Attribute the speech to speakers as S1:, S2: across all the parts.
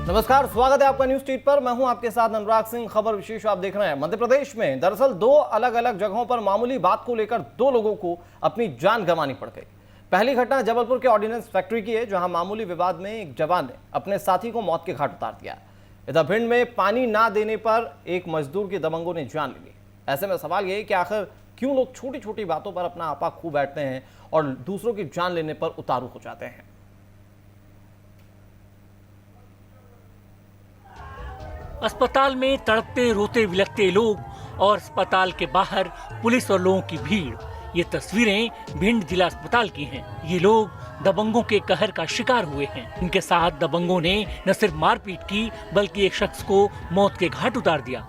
S1: नमस्कार, स्वागत है आपका न्यूज स्ट्रीट पर। मैं हूं आपके साथ अनुराग सिंह। खबर विशेष आप देख रहे हैं। मध्य प्रदेश में दरअसल दो अलग अलग जगहों पर मामूली बात को लेकर दो लोगों को अपनी जान गंवानी पड़ गई। पहली घटना जबलपुर के ऑर्डिनेंस फैक्ट्री की है, जहां मामूली विवाद में एक जवान ने अपने साथी को मौत के घाट उतार दिया। इधर भिंड में पानी ना देने पर एक मजदूर की दबंगों ने जान ले ली। ऐसे में सवाल यह कि आखिर क्यों लोग छोटी छोटी बातों पर अपना आपा खो बैठते हैं और दूसरों की जान लेने पर उतारू हो जाते हैं।
S2: अस्पताल में तड़पते रोते बिलखते लोग और अस्पताल के बाहर पुलिस और लोगों की भीड़। ये तस्वीरें भिंड जिला अस्पताल की हैं। ये लोग दबंगों के कहर का शिकार हुए हैं। इनके साथ दबंगों ने न सिर्फ मारपीट की बल्कि एक शख्स को मौत के घाट उतार दिया।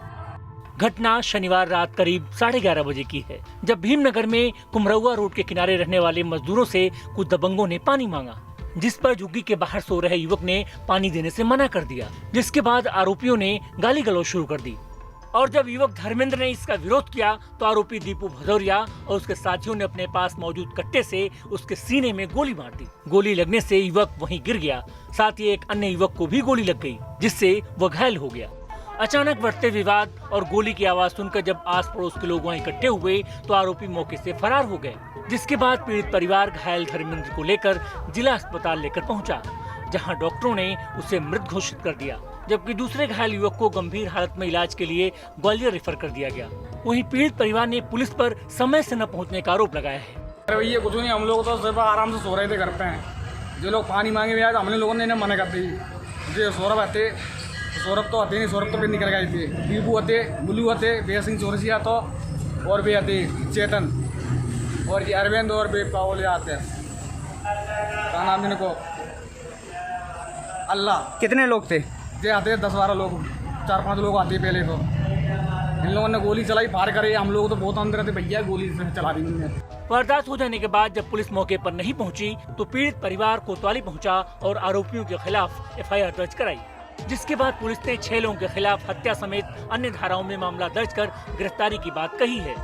S2: घटना शनिवार रात करीब 11:30 बजे की है, जब भीमनगर में कुमरौआ रोड के किनारे रहने वाले मजदूरों से कुछ दबंगों ने पानी मांगा, जिस पर झुग्गी के बाहर सो रहे युवक ने पानी देने से मना कर दिया, जिसके बाद आरोपियों ने गाली गलौज शुरू कर दी। और जब युवक धर्मेंद्र ने इसका विरोध किया तो आरोपी दीपू भदौरिया और उसके साथियों ने अपने पास मौजूद कट्टे से उसके सीने में गोली मार दी। गोली लगने से युवक वहीं गिर गया। साथ ही एक अन्य युवक को भी गोली लग गई, जिससे वह घायल हो गया। अचानक बढ़ते विवाद और गोली की आवाज सुनकर जब आस पड़ोस के लोग वहीं इकट्ठे हुए तो आरोपी मौके से फरार हो गए, जिसके बाद पीड़ित परिवार घायल धर्मेंद्र को लेकर जिला अस्पताल लेकर पहुंचा, जहां डॉक्टरों ने उसे मृत घोषित कर दिया, जबकि दूसरे घायल युवक को गंभीर हालत में इलाज के लिए ग्वालियर रेफर कर दिया गया। वहीं पीड़ित परिवार ने पुलिस पर समय से न पहुंचने का आरोप लगाया है।
S3: भैया कुछ नहीं, हम लोग तो सिर्फ आराम से सो रहे थे घर पे हैं। जो लोग पानी मांगे हुए आए तो हमने लोगों ने इन्हें मना कर दी। जो सौरभ आते, सौरभ तो आते नहीं, सौरभ तो फिर निकल गए थे। दीपू आते, बुल्लू आते, बेया सिंह चौरसिया तो और भी आते, चेतन और ये अरविंद और भी पावल आते हैं। क्या नाम इनको? अल्लाह।
S4: कितने लोग थे?
S3: ये आते 10-12 लोग, 4-5 लोग आते पहले तो। इन लोगों ने गोली चलाई, फायर करे। हम लोग तो बहुत अंदर थे भैया, गोली चला दी उन्होंने।
S2: वारदात हो जाने के बाद जब पुलिस मौके पर नहीं पहुंची तो पीड़ित परिवार कोतवाली पहुंचा और आरोपियों के खिलाफ FIR दर्ज कराई, जिसके बाद पुलिस ने 6 लोगों के खिलाफ हत्या समेत अन्य धाराओं में मामला दर्ज कर गिरफ्तारी की बात कही है।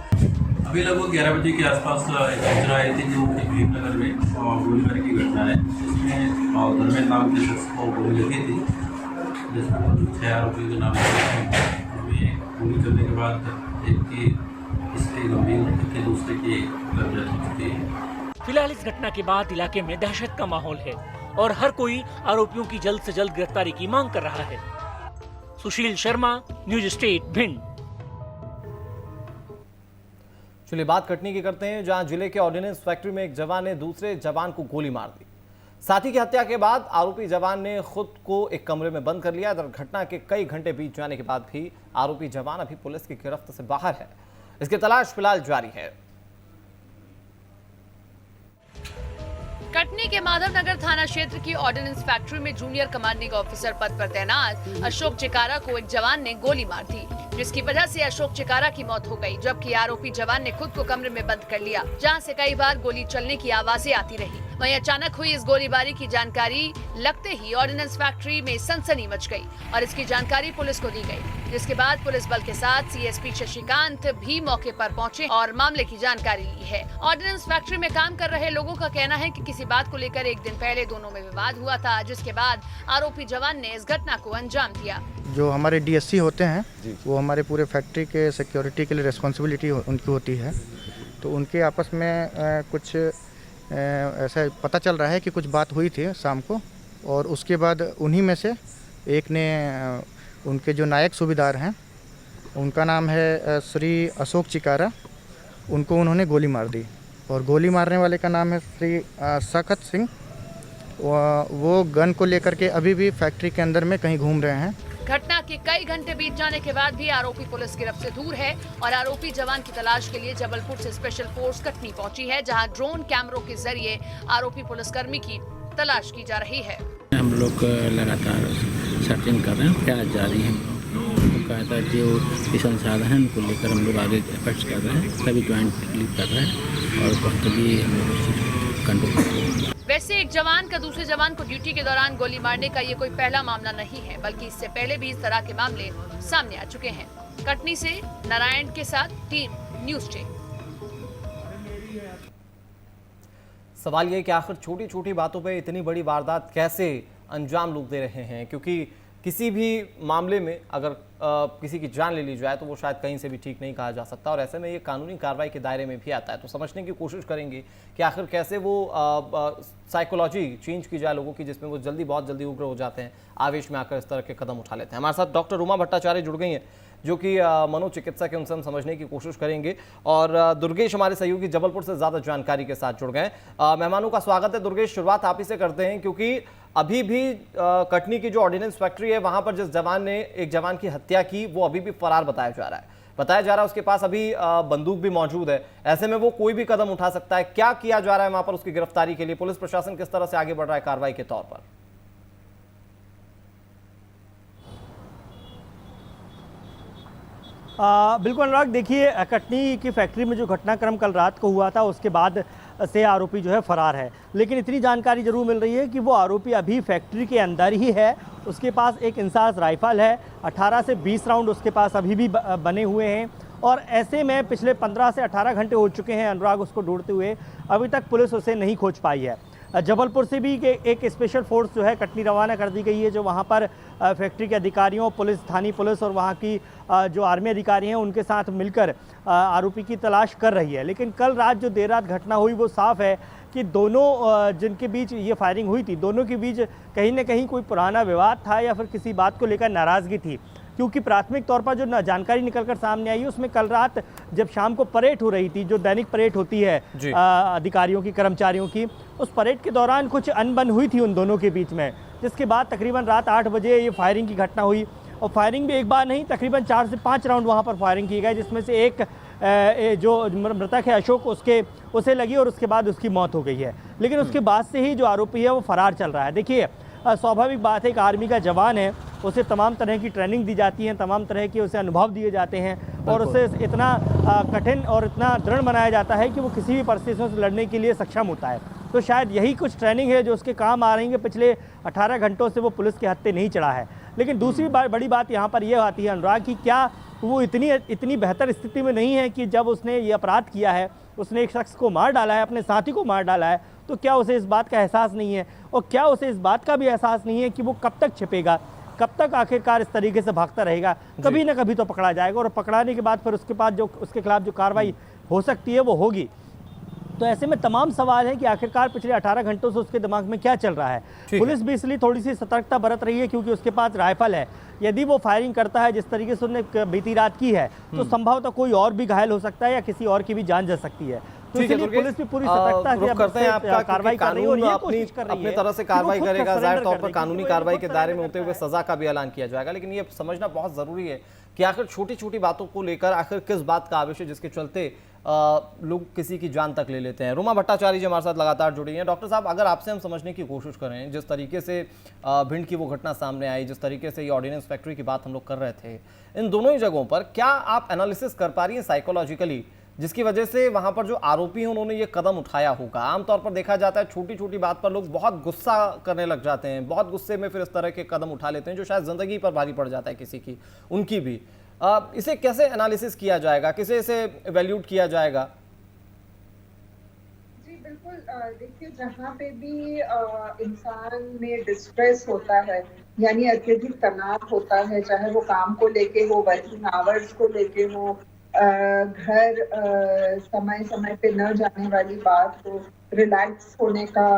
S5: अभी लगभग 11 बजे के आसपास एक सूचना आई थी जो भीमनगर में गोलीबारी की घटना है, जिसमें धर्मेंद्र नाम के शख्स को गोली लगी थी, जिसमें 6 आरोपियों के नाम गोली चलने के बाद एक की इसलिए गंभीर जबकि दूसरे की गंभीर हो चुकी है।
S2: फिलहाल इस घटना के बाद इलाके में दहशत का माहौल है और हर कोई आरोपियों की जल्द से जल्द गिरफ्तारी की मांग कर रहा है। Sushil Sharma, news state, Bhind.
S1: चलिए बात कटनी की करते हैं, जहां जिले के ऑर्डिनेंस फैक्ट्री में एक जवान ने दूसरे जवान को गोली मार दी। साथी की हत्या के बाद आरोपी जवान ने खुद को एक कमरे में बंद कर लिया। घटना के कई घंटे बीत जाने के बाद भी आरोपी जवान अभी पुलिस की गिरफ्त से बाहर है। इसकी तलाश फिलहाल जारी है।
S6: कटनी के माधवनगर थाना क्षेत्र की ऑर्डिनेंस फैक्ट्री में जूनियर कमांडिंग ऑफिसर पद पर तैनात अशोक चिकारा को एक जवान ने गोली मार दी, जिसकी वजह से अशोक चिकारा की मौत हो गई, जबकि आरोपी जवान ने खुद को कमरे में बंद कर लिया, जहां से कई बार गोली चलने की आवाजें आती रही। वहीं अचानक हुई इस गोलीबारी की जानकारी लगते ही ऑर्डिनेंस फैक्ट्री में सनसनी मच गई और इसकी जानकारी पुलिस को दी गई, जिसके बाद पुलिस बल के साथ CSP शशिकांत भी मौके पर पहुंचे और मामले की जानकारी ली है। ऑर्डिनेंस फैक्ट्री में काम कर रहे लोगों का कहना है कि किसी बात को लेकर एक दिन पहले दोनों में विवाद हुआ था, जिसके बाद आरोपी जवान ने इस घटना को अंजाम दिया।
S4: जो हमारे DSC होते हैं वो हमारे पूरे फैक्ट्री के सिक्योरिटी के लिए रिस्पॉन्सिबिलिटी उनकी होती है, तो उनके आपस में कुछ ऐसा पता चल रहा है कि कुछ बात हुई थी शाम को, और उसके बाद उन्हीं में से एक ने, उनके जो नायक सूबेदार हैं, उनका नाम है श्री अशोक चिकारा, उनको उन्होंने गोली मार दी। और गोली मारने वाले का नाम है श्री सखत सिंह। वो गन को लेकर के अभी भी फैक्ट्री के अंदर में कहीं घूम रहे हैं।
S6: घटना के कई घंटे बीत जाने के बाद भी आरोपी पुलिस गिरफ्त से दूर है और आरोपी जवान की तलाश के लिए जबलपुर से स्पेशल फोर्स कटनी पहुंची है, जहां ड्रोन कैमरों के जरिए आरोपी पुलिसकर्मी की तलाश की जा रही है।
S7: हम लोग लगातार सर्चिंग कर रहे हैं, प्रयास जारी है। कहता है जो संसाधन को लेकर हम लोग आगे एफर्ट्स कर रहे हैं, सभी ज्वाइंटली कर रहे हैं और तभी हम लोग कंट्रोल कर रहे हैं।
S6: वैसे एक जवान का दूसरे जवान को ड्यूटी के दौरान गोली मारने का ये कोई पहला मामला नहीं है, बल्कि इससे पहले भी इस तरह के मामले सामने आ चुके हैं। कटनी से नारायण के साथ टीम न्यूज चेक।
S1: सवाल ये कि आखिर छोटी छोटी बातों पे इतनी बड़ी वारदात कैसे अंजाम लोग दे रहे हैं, क्योंकि किसी भी मामले में अगर किसी की जान ले ली जाए तो वो शायद कहीं से भी ठीक नहीं कहा जा सकता, और ऐसे में ये कानूनी कार्रवाई के दायरे में भी आता है। तो समझने की कोशिश करेंगे कि आखिर कैसे वो साइकोलॉजी चेंज की जाए लोगों की, जिसमें वो बहुत जल्दी उग्र हो जाते हैं, आवेश में आकर इस तरह के कदम उठा लेते हैं। हमारे साथ डॉक्टर रुमा भट्टाचार्य जुड़ गई हैं, जो कि मनोचिकित्सक है, उनसे हम समझने की कोशिश करेंगे। और दुर्गेश हमारे सहयोगी जबलपुर से ज़्यादा जानकारी के साथ जुड़ गए। मेहमानों का स्वागत है। दुर्गेश, शुरुआत आप ही से करते हैं, क्योंकि अभी भी कटनी की जो ऑर्डिनेंस फैक्ट्री है वहां पर जिस जवान ने एक जवान की हत्या की वो अभी भी फरार बताया जा रहा है। उसके पास अभी बंदूक भी मौजूद है। ऐसे में वो कोई भी कदम उठा सकता है। क्या किया जा रहा है वहां पर उसकी गिरफ्तारी के लिए? पुलिस प्रशासन किस तरह से आगे बढ़ रहा है कार्रवाई के तौर पर?
S8: बिल्कुल अनुराग, देखिए कटनी की फैक्ट्री में जो घटनाक्रम कल रात को हुआ था उसके बाद से आरोपी जो है फरार है, लेकिन इतनी जानकारी जरूर मिल रही है कि वो आरोपी अभी फैक्ट्री के अंदर ही है। उसके पास एक इंसास राइफल है, 18 से 20 राउंड उसके पास अभी भी बने हुए हैं, और ऐसे में पिछले 15 से 18 घंटे हो चुके हैं अनुराग उसको ढूंढते हुए, अभी तक पुलिस उसे नहीं खोज पाई है। जबलपुर से भी एक स्पेशल फोर्स जो है कटनी रवाना कर दी गई है, जो वहाँ पर फैक्ट्री के अधिकारियों, पुलिस, स्थानीय पुलिस और वहाँ की जो आर्मी अधिकारी हैं उनके साथ मिलकर आरोपी की तलाश कर रही है। लेकिन कल रात जो देर रात घटना हुई वो साफ है कि दोनों जिनके बीच ये फायरिंग हुई थी, दोनों के बीच कहीं ना कहीं कोई पुराना विवाद था या फिर किसी बात को लेकर नाराज़गी थी। क्योंकि प्राथमिक तौर पर जो जानकारी निकलकर सामने आई उसमें कल रात जब शाम को परेड हो रही थी, जो दैनिक परेड होती है अधिकारियों की, कर्मचारियों की, उस परेड के दौरान कुछ अनबन हुई थी उन दोनों के बीच में, जिसके बाद तकरीबन रात 8 बजे ये फायरिंग की घटना हुई। और फायरिंग भी एक बार नहीं, तकरीबन 4 से 5 राउंड वहाँ पर फायरिंग की गई, जिसमें से एक जो मृतक है अशोक उसे लगी और उसके बाद उसकी मौत हो गई है। लेकिन उसके बाद से ही जो आरोपी है वो फरार चल रहा है। देखिए स्वाभाविक बात है, एक आर्मी का जवान है, उसे तमाम तरह की ट्रेनिंग दी जाती है, तमाम तरह के उसे अनुभव दिए जाते हैं और उसे इतना कठिन और इतना दृढ़ बनाया जाता है कि वो किसी भी परिस्थितियों से लड़ने के लिए सक्षम होता है। तो शायद यही कुछ ट्रेनिंग है जो उसके काम आ रही है। पिछले 18 घंटों से वो पुलिस के हत्थे नहीं चढ़ा है। लेकिन दूसरी बड़ी बात यहाँ पर यह आती है अनुराग कि क्या वो इतनी बेहतर स्थिति में नहीं है कि जब उसने ये अपराध किया है, उसने एक शख्स को मार डाला है, अपने साथी को मार डाला है, तो क्या उसे इस बात का एहसास नहीं है? और क्या उसे इस बात का भी एहसास नहीं है कि वो कब तक छिपेगा, कब तक आखिरकार इस तरीके से भागता रहेगा? कभी ना कभी तो पकड़ा जाएगा, और पकड़ाने के बाद फिर उसके बाद जो उसके खिलाफ जो कार्रवाई हो सकती है वो होगी। तो ऐसे में तमाम सवाल है कि आखिरकार पिछले 18 घंटों से उसके दिमाग में क्या चल रहा है। पुलिस भी इसलिए थोड़ी सी सतर्कता बरत रही है क्योंकि उसके पास राइफल है। यदि वो फायरिंग करता है जिस तरीके से उसने बीती रात की है, तो संभवतः कोई और भी घायल हो सकता है या किसी और की भी जान जा सकती है। तो इसलिए पुलिस भी पूरी सतर्कता से कार्रवाई कर रही है और ये कोशिश कर रही है
S1: अपनी तरह से कार्रवाई करेगा। जाहिर तौर पर कानूनी कार्रवाई के दायरे में होते हुए सजा का भी ऐलान किया जाएगा। लेकिन ये समझना बहुत जरूरी है कि आखिर छोटी छोटी बातों को लेकर आखिर किस बात का आवेश है जिसके चलते लोग किसी की जान तक ले लेते हैं। रुमा भट्टाचार्य जी हमारे साथ लगातार जुड़ी हैं। डॉक्टर साहब, अगर आपसे हम समझने की कोशिश करें, जिस तरीके से भिंड की वो घटना सामने आई, जिस तरीके से ये ऑर्डिनेंस फैक्ट्री की बात हम लोग कर रहे थे, इन दोनों ही जगहों पर क्या आप एनालिसिस कर पा रही हैं साइकोलॉजिकली, जिसकी वजह से वहां पर जो आरोपी हैं उन्होंने ये कदम उठाया होगा? आमतौर पर देखा जाता है छोटी छोटी बात पर लोग बहुत गुस्सा करने लग जाते हैं, बहुत गुस्से में फिर इस तरह के कदम उठा लेते हैं जो शायद जिंदगी पर भारी पड़ जाता है किसी की, उनकी भी। इसे कैसे एनालिसिस किया जाएगा, किसे इसे एवेल्यूट किया जाएगा?
S9: जी बिल्कुल, देखिए जहाँ पे भी इंसान में डिस्ट्रेस होता है, यानी अत्यधिक तनाव होता है, चाहे वो काम को लेके हो, वर्किंग आवर्स को लेके हो, घर समय समय पे न जाने वाली बात हो, रिलैक्स होने का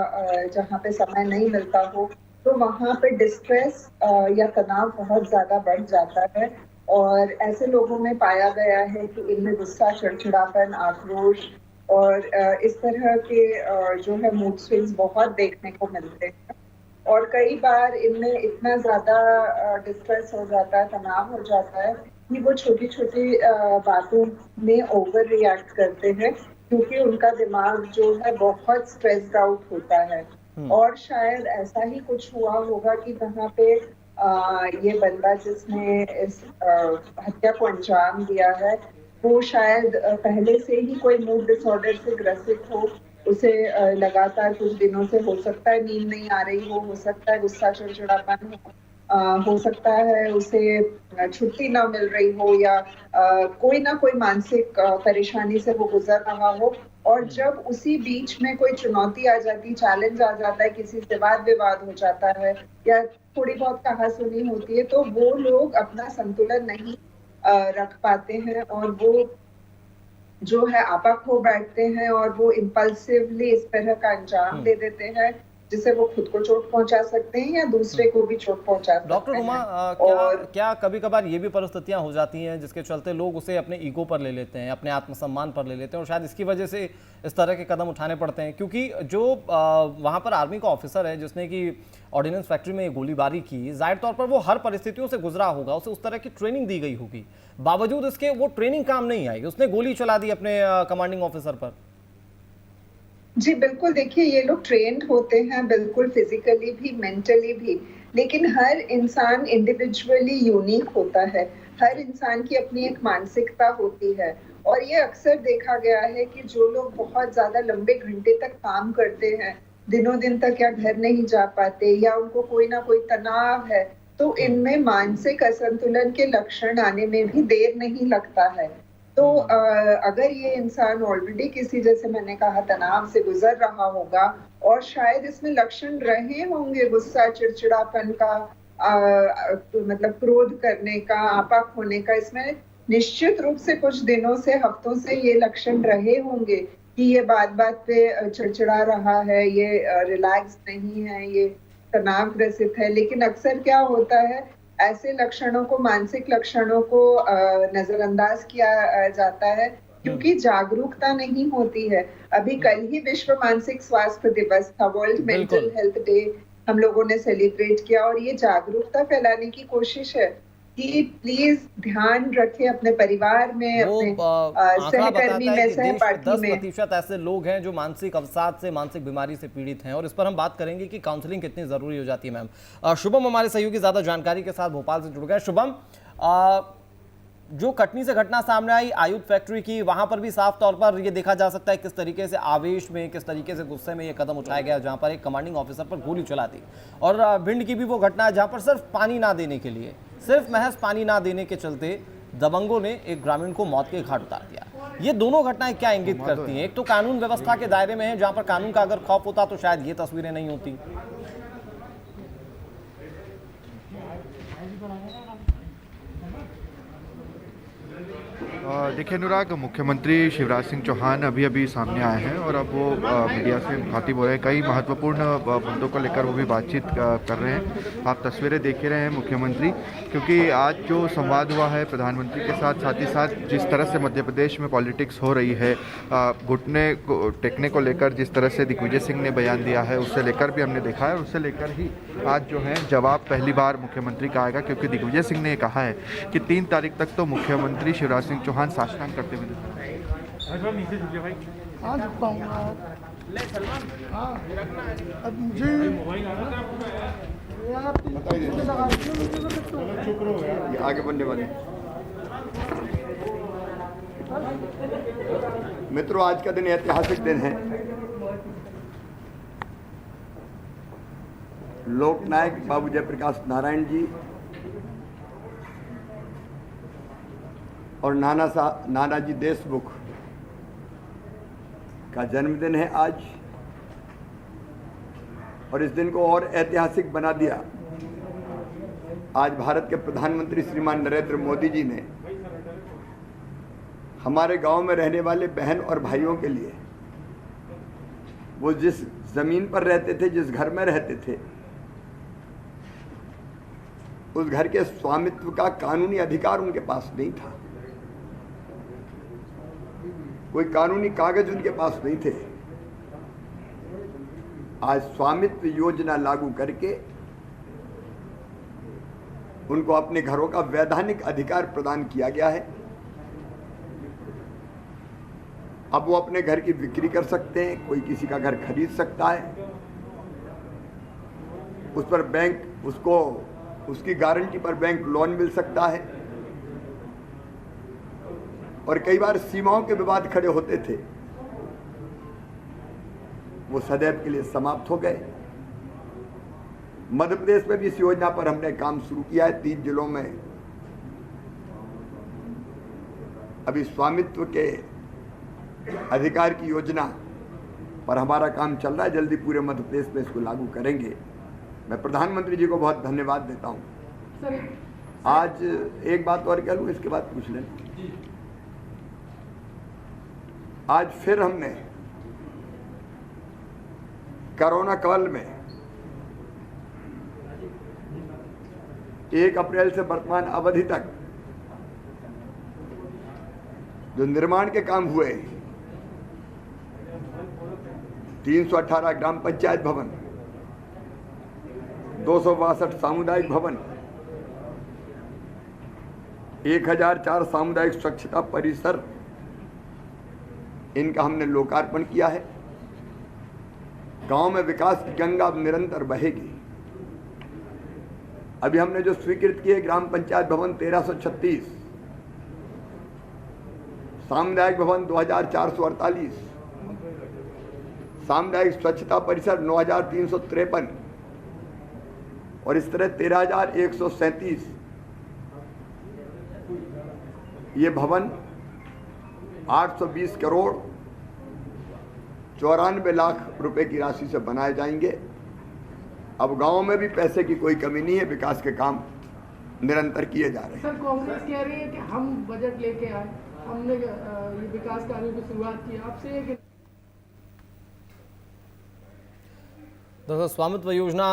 S9: जहाँ पे समय नहीं मिलता हो, तो वहाँ पे डिस्ट्रेस या तनाव बहुत ज्यादा बढ़ जाता है। और ऐसे लोगों में पाया गया है कि इनमें गुस्सा, चिड़चिड़ापन, आक्रोश और इस तरह के जो है मूड स्विंग्स बहुत देखने को मिलते हैं। और कई बार इनमें इतना ज्यादा डिस्ट्रेस हो जाता है, तनाव हो जाता है कि वो छोटी छोटी बातों में ओवर रिएक्ट करते हैं, क्योंकि उनका दिमाग जो है बहुत स्ट्रेस्ड आउट होता है। और शायद ऐसा ही कुछ हुआ होगा कि जहाँ पे ये बंदा जिसने इस हत्या को अंजाम दिया है वो शायद पहले से ही कोई मूड डिसऑर्डर से ग्रसित हो, उसे लगातार कुछ दिनों से हो सकता है नींद नहीं आ रही हो सकता है गुस्सा, चिड़चिड़ापन हो सकता है उसे छुट्टी ना मिल रही हो, या कोई ना कोई मानसिक परेशानी से वो गुजर रहा हो, और जब उसी बीच में कोई चुनौती आ जाती, चैलेंज आ जाता है, किसी से वाद विवाद हो जाता है या थोड़ी बहुत कहासुनी होती है, तो वो लोग अपना संतुलन नहीं रख पाते हैं और वो जो है आपा खो बैठते हैं और वो इम्पल्सिवली इस तरह का अंजाम दे देते हैं जिससे वो खुद को चोट पहुंचा सकते हैं या दूसरे को भी चोट पहुंचा सकते हैं।
S1: डॉक्टर उमा, क्या कभी कभार ये भी परिस्थितियां हो जाती हैं जिसके चलते लोग उसे अपने ईगो पर ले लेते हैं, अपने आत्मसम्मान पर ले लेते हैं और शायद इसकी वजह से इस तरह के कदम उठाने पड़ते हैं? क्योंकि जो वहां पर आर्मी का ऑफिसर है जिसने कि ऑर्डिनेंस फैक्ट्री में गोलीबारी की, जाहिर तौर पर वो हर परिस्थितियों से गुजरा होगा, उसे उस तरह की ट्रेनिंग दी गई होगी, बावजूद इसके वो ट्रेनिंग काम नहीं आई, उसने गोली चला दी अपने कमांडिंग ऑफिसर पर।
S9: जी बिल्कुल, देखिए ये लोग ट्रेंड होते हैं बिल्कुल, फिजिकली भी मेंटली भी, लेकिन हर इंसान इंडिविजुअली यूनिक होता है, हर इंसान की अपनी एक मानसिकता होती है और ये अक्सर देखा गया है कि जो लोग बहुत ज्यादा लंबे घंटे तक काम करते हैं, दिनों दिन तक या घर नहीं जा पाते या उनको कोई ना कोई तनाव है, तो इनमें मानसिक असंतुलन के लक्षण आने में भी देर नहीं लगता है। तो अगर ये इंसान ऑलरेडी किसी, जैसे मैंने कहा, तनाव से गुजर रहा होगा और शायद इसमें लक्षण रहे होंगे गुस्सा, चिड़चिड़ापन का, मतलब क्रोध करने का, आपा खोने का, इसमें निश्चित रूप से कुछ दिनों से, हफ्तों से ये लक्षण रहे होंगे कि ये बात बात पे चिड़चिड़ा रहा है, ये रिलैक्स नहीं है, ये तनाव ग्रसित है। लेकिन अक्सर क्या होता है, ऐसे लक्षणों को, मानसिक लक्षणों को नजरअंदाज किया जाता है क्योंकि जागरूकता नहीं होती है। अभी कल ही विश्व मानसिक स्वास्थ्य दिवस था, वर्ल्ड मेंटल हेल्थ डे हम लोगों ने सेलिब्रेट किया और ये जागरूकता फैलाने की कोशिश है कि प्लीज ध्यान रखें अपने परिवार में, अपने सहकर्मी में, सहपाठी में।
S1: 10% ऐसे लोग हैं जो मानसिक अवसाद से, मानसिक बीमारी से पीड़ित हैं और इस पर हम बात करेंगे कि काउंसलिंग कितनी जरूरी हो जाती है। मैम शुभम हमारे सहयोगी ज्यादा जानकारी के साथ भोपाल से जुड़ गए। शुभम, जो कटनी से घटना सामने आई आयुध फैक्ट्री की, वहां पर भी साफ तौर पर ये देखा जा सकता है किस तरीके से आवेश में, किस तरीके से गुस्से में ये कदम उठाया गया, जहां पर एक कमांडिंग ऑफिसर पर गोली चला दी। और भिंड की भी वो घटना है जहां पर सिर्फ पानी ना देने के लिए, सिर्फ महज पानी ना देने के चलते दबंगों ने एक ग्रामीण को मौत के घाट उतार दिया। ये दोनों घटनाएं क्या इंगित करती हैं? एक तो कानून व्यवस्था के दायरे में है, जहां पर कानून का अगर खौफ होता तो शायद ये तस्वीरें नहीं होती।
S10: देखिए अनुराग, मुख्यमंत्री शिवराज सिंह चौहान अभी सामने आए हैं और अब वो मीडिया से मुखातिब हो रहे हैं। कई महत्वपूर्ण मुद्दों को लेकर वो भी बातचीत कर रहे हैं। आप तस्वीरें देख ही रहे हैं मुख्यमंत्री, क्योंकि आज जो संवाद हुआ है प्रधानमंत्री के साथ ही साथ जिस तरह से मध्य प्रदेश में पॉलिटिक्स हो रही है, घुटने को टेकने को लेकर जिस तरह से दिग्विजय सिंह ने बयान दिया है, उससे लेकर भी हमने देखा है। उससे लेकर ही आज जो है जवाब पहली बार मुख्यमंत्री का आएगा, क्योंकि दिग्विजय सिंह ने कहा है कि 3 तारीख तक तो मुख्यमंत्री शिवराज सिंह चौहान साष्टांग करते हुए
S11: आगे बढ़ने वाले मित्रों, आज का दिन ऐतिहासिक दिन है। लोकनायक बाबू जयप्रकाश नारायण जी और नानाजी देशमुख का जन्मदिन है आज, और इस दिन को और ऐतिहासिक बना दिया। आज भारत के प्रधानमंत्री श्रीमान नरेंद्र मोदी जी ने हमारे गांव में रहने वाले बहन और भाइयों के लिए, वो जिस जमीन पर रहते थे, जिस घर में रहते थे, उस घर के स्वामित्व का कानूनी अधिकार उनके पास नहीं था, कोई कानूनी कागज उनके पास नहीं थे। आज स्वामित्व योजना लागू करके उनको अपने घरों का वैधानिक अधिकार प्रदान किया गया है। अब वो अपने घर की बिक्री कर सकते हैं, कोई किसी का घर खरीद सकता है, उस पर बैंक उसको उसकी गारंटी पर बैंक लोन मिल सकता है। और कई बार सीमाओं के विवाद खड़े होते थे, वो सदैव के लिए समाप्त हो गए। मध्य प्रदेश में भी इस योजना पर हमने काम शुरू किया है। 3 जिलों में अभी स्वामित्व के अधिकार की योजना पर हमारा काम चल रहा है, जल्दी पूरे मध्य प्रदेश में इसको लागू करेंगे। मैं प्रधानमंत्री जी को बहुत धन्यवाद देता हूँ। आज एक बात और कह लूँ, इसके बाद पूछ लेना। आज फिर हमने कोरोना काल में 1 अप्रैल से वर्तमान अवधि तक जो निर्माण के काम हुए, 318 ग्राम पंचायत भवन, 262 सामुदायिक भवन, 1004 सामुदायिक स्वच्छता परिसर, इनका हमने लोकार्पण किया है। गांव में विकास की गंगा अब निरंतर बहेगी। अभी हमने जो स्वीकृत किए ग्राम पंचायत भवन 1336, सामुदायिक भवन 2448, सामुदायिक स्वच्छता परिसर 9353 और इस तरह 13137 ये भवन 820 करोड़ 94 लाख रुपए की राशि से बनाए जाएंगे। अब गांव में भी पैसे की कोई कमी नहीं है, विकास के काम निरंतर किए जा रहे हैं।
S12: सर, कांग्रेस कह रही है कि हम बजट लेके आए, हमने ये विकास कार्यों की शुरुआत की, आपसे एक
S1: दरअसल स्वामित्व योजना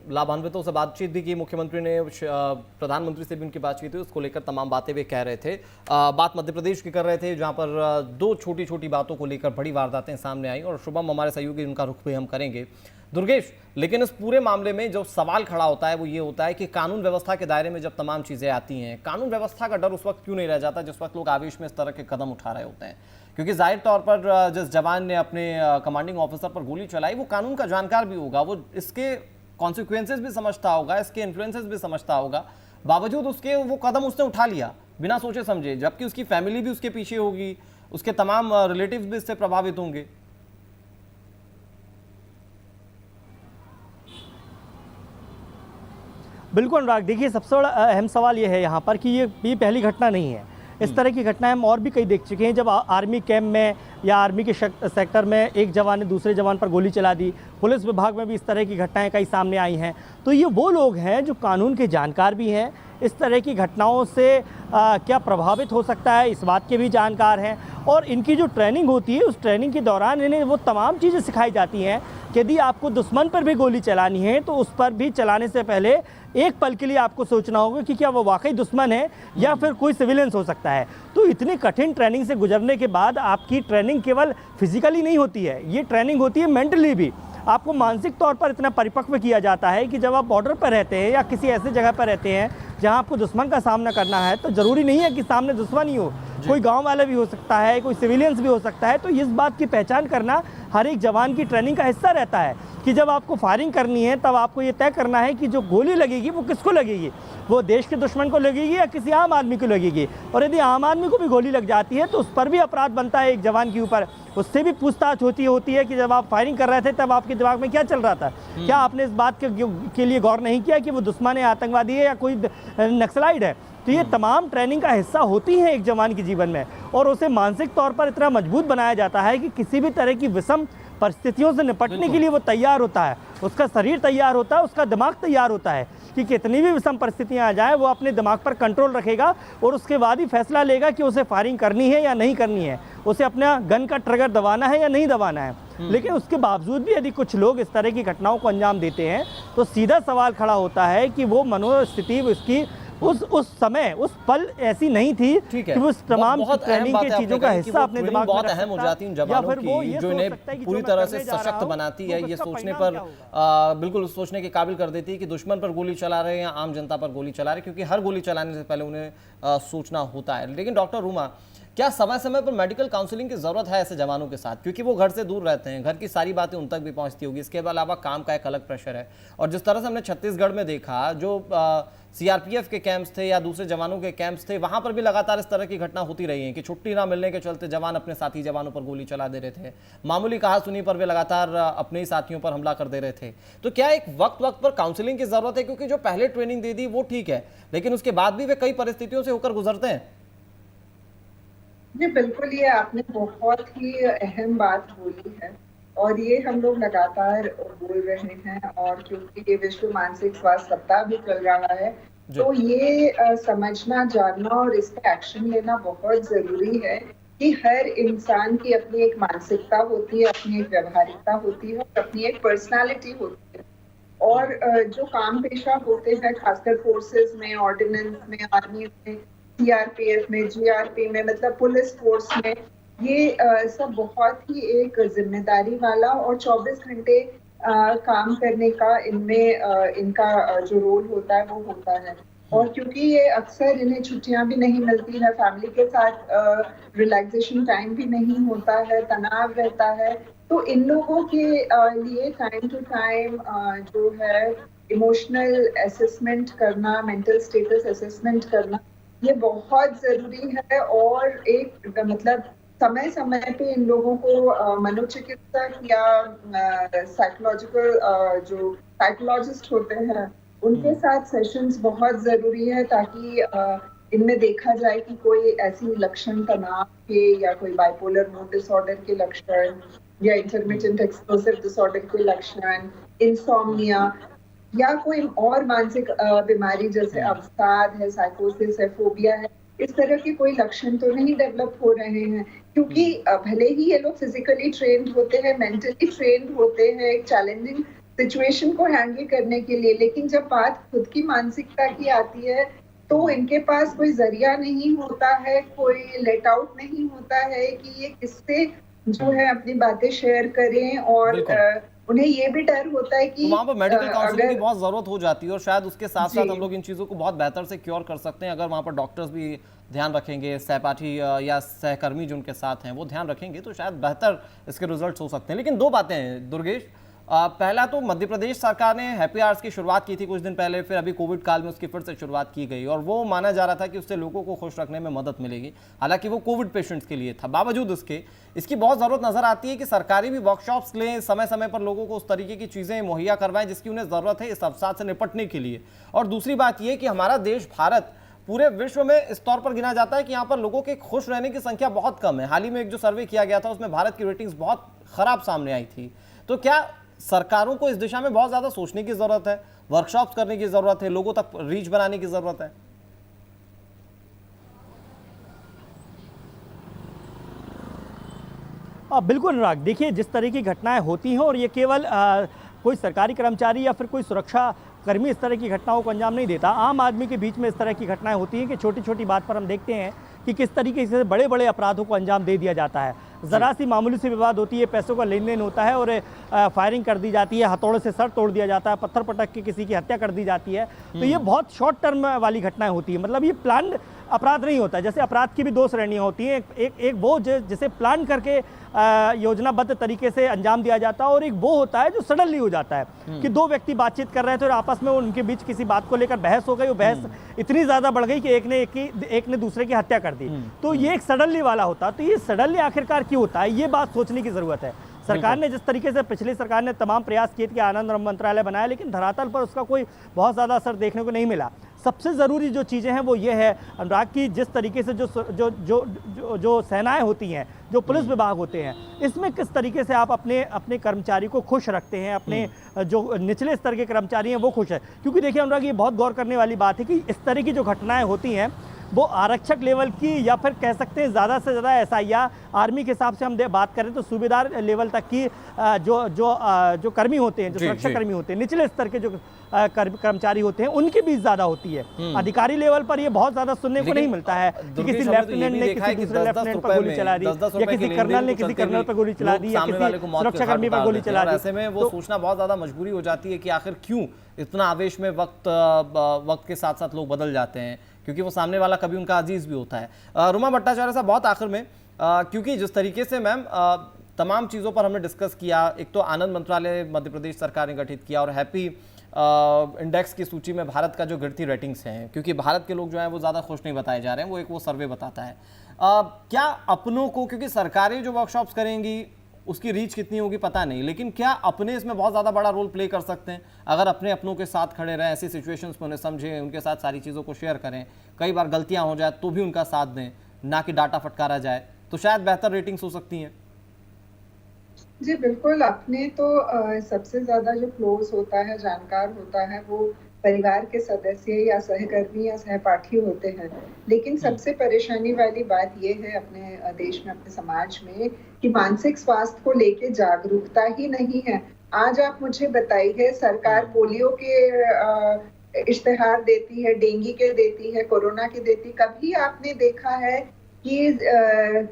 S1: लाभान्वितों से बातचीत भी की मुख्यमंत्री ने, प्रधानमंत्री से भी उनकी बातचीत हुई, उसको लेकर तमाम बातें वे कह रहे थे। बात मध्य प्रदेश की कर रहे थे, जहां पर 2 छोटी छोटी बातों को लेकर बड़ी वारदातें सामने आई और शुभम हमारे सहयोगी, उनका रुख भी हम करेंगे। दुर्गेश, लेकिन इस पूरे मामले में जो सवाल खड़ा होता है वो ये होता है कि कानून व्यवस्था के दायरे में जब तमाम चीज़ें आती हैं, कानून व्यवस्था का डर उस वक्त क्यों नहीं रह जाता जिस वक्त लोग आवेश में इस तरह के कदम उठा रहे होते हैं? क्योंकि जाहिर तौर पर जिस जवान ने अपने कमांडिंग ऑफिसर पर गोली चलाई वो कानून का जानकार भी होगा, वो इसके कॉन्सिक्वेंसेज भी समझता होगा, इसके इन्फ्लुएंसेस भी समझता होगा, बावजूद उसके वो कदम उसने उठा लिया बिना सोचे समझे, जबकि उसकी फैमिली भी उसके पीछे होगी, उसके तमाम रिलेटिव्स भी इससे प्रभावित होंगे।
S8: बिल्कुल अनुराग, देखिए सबसे बड़ा अहम सवाल ये है यहाँ पर कि ये पहली घटना नहीं है। इस तरह की घटनाएं हम और भी कई देख चुके हैं, जब आर्मी कैंप में या आर्मी के सेक्टर में एक जवान ने दूसरे जवान पर गोली चला दी। पुलिस विभाग में भी इस तरह की घटनाएं कई सामने आई हैं। तो ये वो लोग हैं जो कानून के जानकार भी हैं, इस तरह की घटनाओं से क्या प्रभावित हो सकता है इस बात के भी जानकार हैं, और इनकी जो ट्रेनिंग होती है उस ट्रेनिंग के दौरान इन्हें वो तमाम चीज़ें सिखाई जाती हैं कि यदि आपको दुश्मन पर भी गोली चलानी है तो उस पर भी चलाने से पहले एक पल के लिए आपको सोचना होगा कि क्या वो वाकई दुश्मन है या फिर कोई सिविलियंस हो सकता है। तो इतनी कठिन ट्रेनिंग से गुजरने के बाद आपकी ट्रेनिंग केवल फिजिकली नहीं होती है, ये ट्रेनिंग होती है मेंटली भी। आपको मानसिक तौर पर इतना परिपक्व किया जाता है कि जब आप बॉर्डर पर रहते हैं या किसी ऐसे जगह पर रहते हैं जहां आपको दुश्मन का सामना करना है, तो ज़रूरी नहीं है कि सामने दुश्मन ही हो, कोई गांव वाला भी हो सकता है, कोई सिविलियंस भी हो सकता है। तो इस बात की पहचान करना हर एक जवान की ट्रेनिंग का हिस्सा रहता है कि जब आपको फायरिंग करनी है तब आपको ये तय करना है कि जो गोली लगेगी वो किसको लगेगी, वो देश के दुश्मन को लगेगी या किसी आम आदमी को लगेगी। और यदि आम आदमी को भी गोली लग जाती है तो उस पर भी अपराध बनता है एक जवान के ऊपर, उससे भी पूछताछ होती है कि जब आप फायरिंग कर रहे थे तब आपके दिमाग में क्या चल रहा था, क्या आपने इस बात के लिए गौर नहीं किया कि वो दुश्मन है, आतंकवादी है या कोई नक्सलाइट है। तो ये तमाम ट्रेनिंग का हिस्सा होती है एक जवान के जीवन में, और उसे मानसिक तौर पर इतना मजबूत बनाया जाता है कि किसी भी तरह की विषम परिस्थितियों से निपटने के लिए वो तैयार होता है, उसका शरीर तैयार होता है, उसका दिमाग तैयार होता है कि कितनी भी विषम परिस्थितियां आ जाए वो अपने दिमाग पर कंट्रोल रखेगा और उसके बाद ही फैसला लेगा कि उसे फायरिंग करनी है या नहीं करनी है, उसे अपना गन का ट्रिगर दबाना है या नहीं दबाना है। लेकिन उसके बावजूद भी यदि कुछ लोग इस तरह की घटनाओं को अंजाम देते हैं तो सीधा सवाल खड़ा होता है कि वो मनोस्थिति उसकी उस समय उस पल ऐसी नहीं थी कि वो तमाम ट्रेनिंग की चीजों का हिस्सा अपने दिमाग में
S1: बहुत अहम हो जाती हैं जवानों की, जो इन्हें पूरी तरह से सशक्त बनाती है, ये सोचने पर बिल्कुल सोचने के काबिल कर देती है कि दुश्मन पर गोली चला रहे हैं या आम जनता पर गोली चला रहे हैं, क्योंकि हर गोली चलाने से पहले उन्हें सोचना होता है। लेकिन डॉक्टर रूमा, क्या समय समय पर मेडिकल काउंसलिंग की जरूरत है ऐसे जवानों के साथ, क्योंकि वो घर से दूर रहते हैं, घर की सारी बातें उन तक भी पहुंचती होगी, इसके अलावा काम का एक अलग प्रेशर है। और जिस तरह से हमने छत्तीसगढ़ में देखा, जो सीआरपीएफ के कैंप्स थे या दूसरे जवानों के कैंप्स थे, वहां पर भी लगातार इस तरह की घटना होती रही है कि छुट्टी ना मिलने के चलते जवान अपने साथी जवानों पर गोली चला दे रहे थे, मामूली कहा सुनी पर वे लगातार अपने ही साथियों पर हमला कर दे रहे थे। तो क्या एक वक्त वक्त पर काउंसलिंग की जरूरत है, क्योंकि जो पहले ट्रेनिंग दे दी वो ठीक है, लेकिन उसके बाद भी वे कई परिस्थितियों से होकर गुजरते हैं।
S9: जी बिल्कुल, ये आपने बहुत ही अहम बात बोली है और ये हम लोग लगातार बोल रहे हैं। और क्योंकि ये विश्व मानसिक स्वास्थ्य सप्ताह भी चल रहा है, तो ये समझना, जानना और इस पे एक्शन लेना बहुत जरूरी है कि हर इंसान की अपनी एक मानसिकता होती है, अपनी एक व्यवहारिकता होती है और अपनी एक पर्सनालिटी होती है। और जो काम पेशा होते हैं, खासकर फोर्सेस में, ऑर्डिनेंस में, आर्मी में, सीआरपीएफ में, जीआरपी में, मतलब पुलिस फोर्स में, ये सब बहुत ही एक जिम्मेदारी वाला और 24 घंटे काम करने का इनमें इनका जो रोल होता है वो होता है। और क्योंकि ये अक्सर इन्हें छुट्टियां भी नहीं मिलती है, फैमिली के साथ रिलैक्सेशन टाइम भी नहीं होता है, तनाव रहता है, तो इन लोगों के लिए टाइम टू टाइम जो है इमोशनल असेसमेंट करना, मेंटल स्टेटस असेसमेंट करना, ये बहुत जरूरी है। और एक मतलब समय समय पे इन लोगों को मनोचिकित्सक या साइकोलॉजिकल जो साइकोलॉजिस्ट होते हैं उनके साथ सेशंस बहुत जरूरी है, ताकि इनमें देखा जाए कि कोई ऐसी लक्षण तनाव के या कोई बाइपोलर मूड डिसऑर्डर के लक्षण या इंटरमिटेंट एक्सप्लोसिव डिसऑर्डर के लक्षण, इंसोम्निया या कोई और मानसिक बीमारी जैसे अवसाद है, साइकोसिस है, फोबिया है, इस तरह के कोई लक्षण तो नहीं डेवलप हो रहे हैं। क्योंकि भले ही ये लोग फिजिकली ट्रेन्ड होते हैं, मेंटली ट्रेन्ड होते हैं एक चैलेंजिंग सिचुएशन को हैंडल करने के लिए, लेकिन जब बात खुद की मानसिकता की आती है तो इनके पास कोई जरिया नहीं होता है, कोई लेट आउट नहीं होता है कि ये किससे जो है अपनी बातें शेयर करें। और उन्हें ये भी डर होता है कि
S1: वहाँ पर मेडिकल काउंसलिंग की बहुत ज़रूरत हो जाती है और शायद उसके साथ साथ हम लोग इन चीज़ों को बहुत बेहतर से क्योर कर सकते हैं अगर वहाँ पर डॉक्टर्स भी ध्यान रखेंगे, सहपाठी या सहकर्मी जो उनके साथ हैं वो ध्यान रखेंगे तो शायद बेहतर इसके रिजल्ट्स हो सकते हैं। लेकिन दो बातें हैं दुर्गेश, पहला तो मध्य प्रदेश सरकार ने हैप्पी आवर्स की शुरुआत की थी कुछ दिन पहले, फिर अभी कोविड काल में उसकी फिर से शुरुआत की गई और वो माना जा रहा था कि उससे लोगों को खुश रखने में मदद मिलेगी। हालांकि वो कोविड पेशेंट्स के लिए था, बावजूद उसके इसकी बहुत ज़रूरत नज़र आती है कि सरकारी भी वर्कशॉप्स लें, समय समय पर लोगों को उस तरीके की चीज़ें मुहैया करवाएं जिसकी उन्हें ज़रूरत है इस अवसाद से निपटने के लिए। और दूसरी बात यह कि हमारा देश भारत पूरे विश्व में इस तौर पर गिना जाता है कि यहाँ पर लोगों के खुश रहने की संख्या बहुत कम है। हाल ही में एक जो सर्वे किया गया था उसमें भारत की रेटिंग्स बहुत खराब सामने आई थी। तो क्या सरकारों को इस दिशा में बहुत ज़्यादा सोचने की ज़रूरत है, वर्कशॉप्स करने की ज़रूरत है, लोगों तक रीच बनाने की ज़रूरत है?
S8: बिल्कुल अनुराग, देखिए जिस तरह की घटनाएं होती हैं और ये केवल कोई सरकारी कर्मचारी या फिर कोई सुरक्षा कर्मी इस तरह की घटनाओं को अंजाम नहीं देता, आम आदमी के बीच में इस तरह की घटनाएं होती हैं कि छोटी छोटी बात पर हम देखते हैं कि किस तरीके से बड़े बड़े अपराधों को अंजाम दे दिया जाता है। ज़रा सी मामूली सी विवाद होती है, पैसों का लेन देन होता है और फायरिंग कर दी जाती है, हथौड़े से सर तोड़ दिया जाता है, पत्थर पटक के किसी की हत्या कर दी जाती है। तो ये बहुत शॉर्ट टर्म वाली घटनाएं होती है, मतलब ये प्लान अपराध नहीं होता है। जैसे अपराध की भी दो श्रेणियाँ होती हैं, एक वो जिसे प्लान करके योजनाबद्ध तरीके से अंजाम दिया जाता है और एक वो होता है जो सडनली हो जाता है कि दो व्यक्ति बातचीत कर रहे थे और आपस में उनके बीच किसी बात को लेकर बहस हो गई, वो बहस इतनी ज़्यादा बढ़ गई कि एक ने दूसरे की हत्या कर दी। तो ये एक सडनली वाला होता है। तो ये सडनली आखिरकार क्यों होता है, ये बात सोचने की ज़रूरत है। सरकार ने जिस तरीके से, पिछली सरकार ने तमाम प्रयास किए कि आनंद मंत्रालय बनाया, लेकिन धरातल पर उसका कोई बहुत ज़्यादा असर देखने को नहीं मिला। सबसे ज़रूरी जो चीज़ें हैं वो ये है अनुराग की, जिस तरीके से जो सेनाएं होती हैं, जो पुलिस विभाग होते हैं, इसमें किस तरीके से आप अपने कर्मचारी को खुश रखते हैं, अपने जो निचले स्तर के कर्मचारी हैं वो खुश है। क्योंकि देखिए अनुराग, ये बहुत गौर करने वाली बात है कि इस तरह की जो घटनाएं होती हैं वो आरक्षक लेवल की या फिर कह सकते हैं ज़्यादा से ज़्यादा SIR आर्मी के हिसाब से हम बात करें तो सूबेदार लेवल तक की जो कर्मी होते हैं, जो सुरक्षा कर्मी होते हैं, निचले स्तर के जो कर्मचारी होते हैं उनके बीच ज़्यादा होती है। अधिकारी लेवल पर ये बहुत ज़्यादा सुनने को नहीं मिलता है कि किसी लेफ्टिनेंट ने किसी दूसरे लेफ्टिनेंट पर गोली चला दी या किसी कर्नल ने किसी कर्नल पर गोली चला दी या किसी सुरक्षा कर्मी पर गोली चला दी।
S1: ऐसे में वो सोचना बहुत ज़्यादा मजबूरी हो जाती है कि आखिर क्यों इतना आवेश में वक्त के साथ साथ लोग बदल जाते हैं, क्योंकि वो सामने वाला कभी उनका अजीज भी होता है। रुमा भट्टाचार्य साहब, बहुत आखिर में, क्योंकि जिस तरीके से मैम तमाम चीज़ों पर हमने डिस्कस किया, एक तो आनंद मंत्रालय मध्य प्रदेश सरकार ने गठित किया और हैप्पी इंडेक्स की सूची में भारत का जो गिरती रेटिंग्स हैं, क्योंकि भारत के लोग जो हैं वो ज़्यादा खुश नहीं बताए जा रहे हैं, वो सर्वे बताता है। क्या अपनों को, क्योंकि सरकारें जो वर्कशॉप्स करेंगी उसकी रीच कितनी होगी पता नहीं, लेकिन क्या अपने इसमें बहुत ज़्यादा बड़ा रोल प्ले कर सकते हैं अगर अपनों के साथ खड़े रहें, ऐसी सिचुएशंस में उन्हें समझें, उनके साथ सारी चीज़ों को शेयर करें, कई बार गलतियां हो जाए तो भी उनका साथ दें, ना कि डाटा फटकारा जाए, तो शायद बेहतर रेटिंग्स हो सकती हैं।
S9: जी बिल्कुल, अपने तो सबसे ज्यादा जो क्लोज होता है, जानकार होता है, वो परिवार के सदस्य या सहकर्मी या सहपाठी होते हैं। लेकिन सबसे परेशानी वाली बात ये है अपने देश में, अपने समाज में, कि मानसिक स्वास्थ्य को लेके जागरूकता ही नहीं है। आज आप मुझे बताइए, सरकार पोलियो के इश्तेहार देती है, डेंगू के देती है, कोरोना के देती, कभी आपने देखा है कि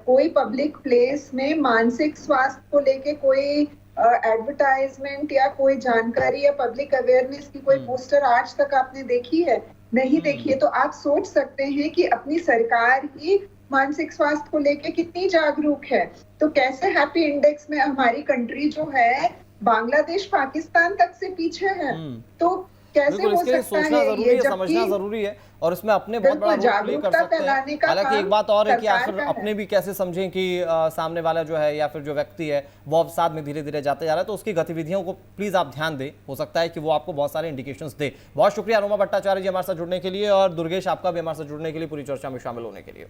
S9: कोई पब्लिक प्लेस में मानसिक स्वास्थ्य को लेके कोई एडवर्टाइजमेंट या कोई जानकारी या पब्लिक अवेयरनेस की कोई पोस्टर आज तक आपने देखी है? नहीं देखी है। तो आप सोच सकते हैं कि अपनी सरकार ही मानसिक स्वास्थ्य को लेके कितनी जागरूक है। तो कैसे हैप्पी इंडेक्स में हमारी कंट्री जो है बांग्लादेश पाकिस्तान तक से पीछे है। तो कैसे हो सकता है
S1: जरूरी है, समझना जरूरी है, और इसमें अपने बहुत बड़ा रोल प्ले कर सकते हैं। हालांकि एक बात और है कि आखिर अपने भी कैसे समझें कि सामने वाला जो है या फिर जो व्यक्ति है वो अवसाद में धीरे धीरे जाते जा रहा है, तो उसकी गतिविधियों को प्लीज आप ध्यान दें। हो सकता है कि वो आपको बहुत सारे इंडिकेशंस दे। बहुत शुक्रिया अनुमा भट्टाचार्य जी हमारे साथ जुड़ने के लिए, और दुर्गेश आपका भी हमारे साथ जुड़ने के लिए, पूरी चर्चा में शामिल होने के लिए।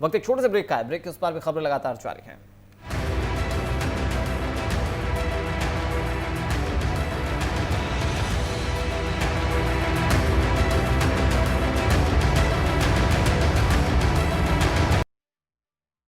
S1: वक्त एक छोटे से ब्रेक का है, ब्रेक के उस पार भी खबरें लगातार जारी हैं।